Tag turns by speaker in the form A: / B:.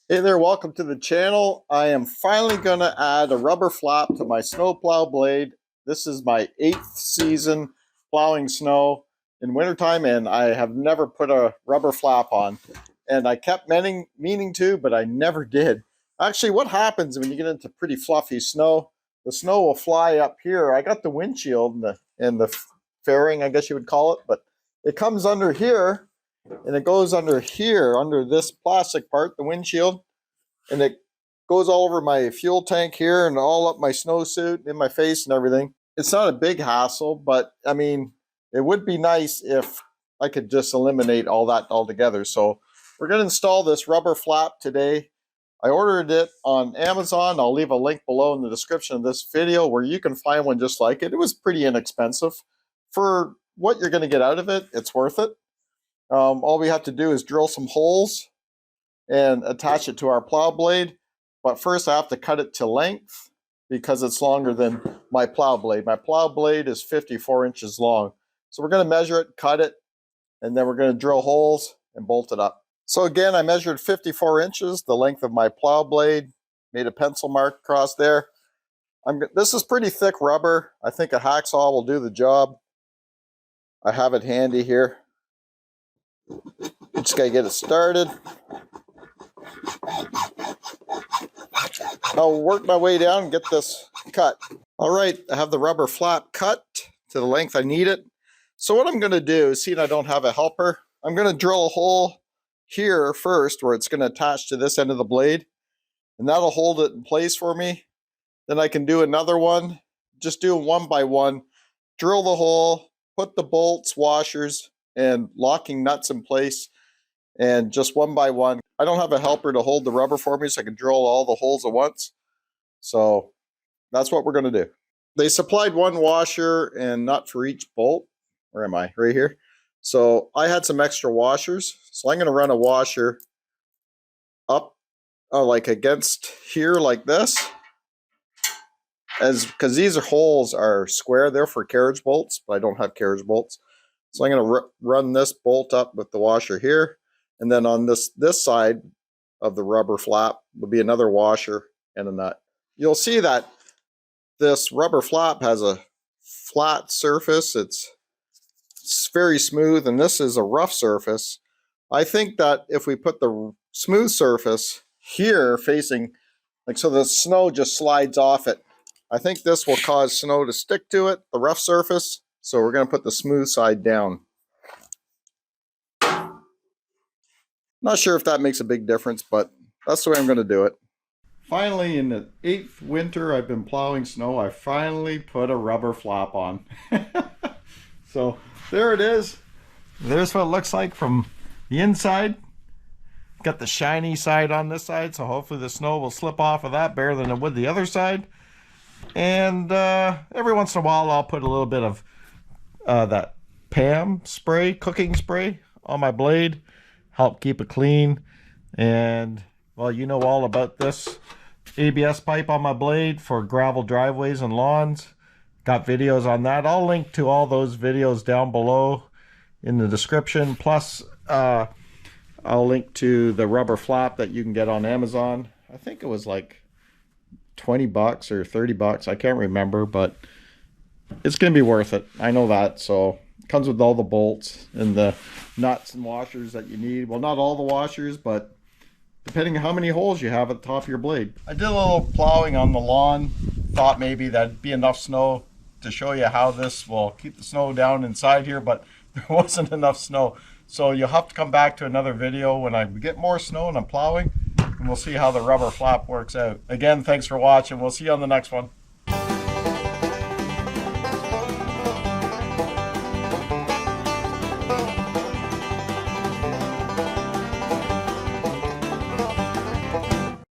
A: Hey there, welcome to the channel. I am finally going to add a rubber flap to my snow plow blade. This is my 8th season plowing snow in wintertime, and I have never put a rubber flap on. And I kept meaning to, but I never did. Actually, what happens when you get into pretty fluffy snow, the snow will fly up here. I got the windshield and the fairing, I guess you would call it, but it comes under here, and it goes under here, under this plastic part, the windshield, and it goes all over my fuel tank here and all up my snowsuit, in my face and everything. It's not a big hassle, but I mean, it would be nice if I could just eliminate all that altogether. So we're going to install this rubber flap today. I ordered it on Amazon. I'll leave a link below in the description of this video where you can find one just like it. It was pretty inexpensive. For what you're going to get out of it, it's worth it. All we have to do is drill some holes and attach it to our plow blade. But first I have to cut it to length because it's longer than my plow blade. My plow blade is 54 inches long. So we're going to measure it, cut it, and then we're going to drill holes and bolt it up. So again, I measured 54 inches, the length of my plow blade, made a pencil mark across there. This is pretty thick rubber. I think a hacksaw will do the job. I have it handy here. Just gotta get it started. I'll work my way down and get this cut. All right, I have the rubber flap cut to the length I need it. So what I'm gonna do, seeing I don't have a helper, I'm gonna drill a hole here first where it's gonna attach to this end of the blade, and that'll hold it in place for me. Then I can do another one, just do one by one, drill the hole, put the bolts, washers, and locking nuts in place, and just one by one. I don't have a helper to hold the rubber for me, so I can drill all the holes at once. So that's what we're going to do. They supplied one washer and nut for each bolt. Where am I? Right here. So I had some extra washers. So I'm going to run a washer up like against here like this. Because these holes are square. They're for carriage bolts, but I don't have carriage bolts. So I'm going to run this bolt up with the washer here. And then on this side of the rubber flap will be another washer and a nut. You'll see that this rubber flap has a flat surface. It's very smooth, and this is a rough surface. I think that if we put the smooth surface here facing, like so the snow just slides off it, I think this will cause snow to stick to it, the rough surface. So we're going to put the smooth side down. Not sure if that makes a big difference, but that's the way I'm going to do it. Finally, in the 8th winter I've been plowing snow, I finally put a rubber flap on. So there it is. There's what it looks like from the inside. Got the shiny side on this side, so hopefully the snow will slip off of that better than it would the other side. And every once in a while I'll put a little bit of that Pam spray, cooking spray, on my blade. Help keep it clean. And well, you know all about this ABS pipe on my blade for gravel driveways and lawns. Got videos on that. I'll link to all those videos down below in the description. Plus I'll link to the rubber flap that you can get on Amazon. I think it was like 20 bucks or 30 bucks. I can't remember, but it's gonna be worth it. I know that. So it comes with all the bolts and the nuts and washers that you need. Well, not all the washers, but depending on how many holes you have at the top of your blade. I did a little plowing on the lawn. Thought maybe that'd be enough snow to show you how this will keep the snow down inside here, but there wasn't enough snow. So you'll have to come back to another video when I get more snow and I'm plowing, and we'll see how the rubber flap works out. Again, thanks for watching. We'll see you on the next one.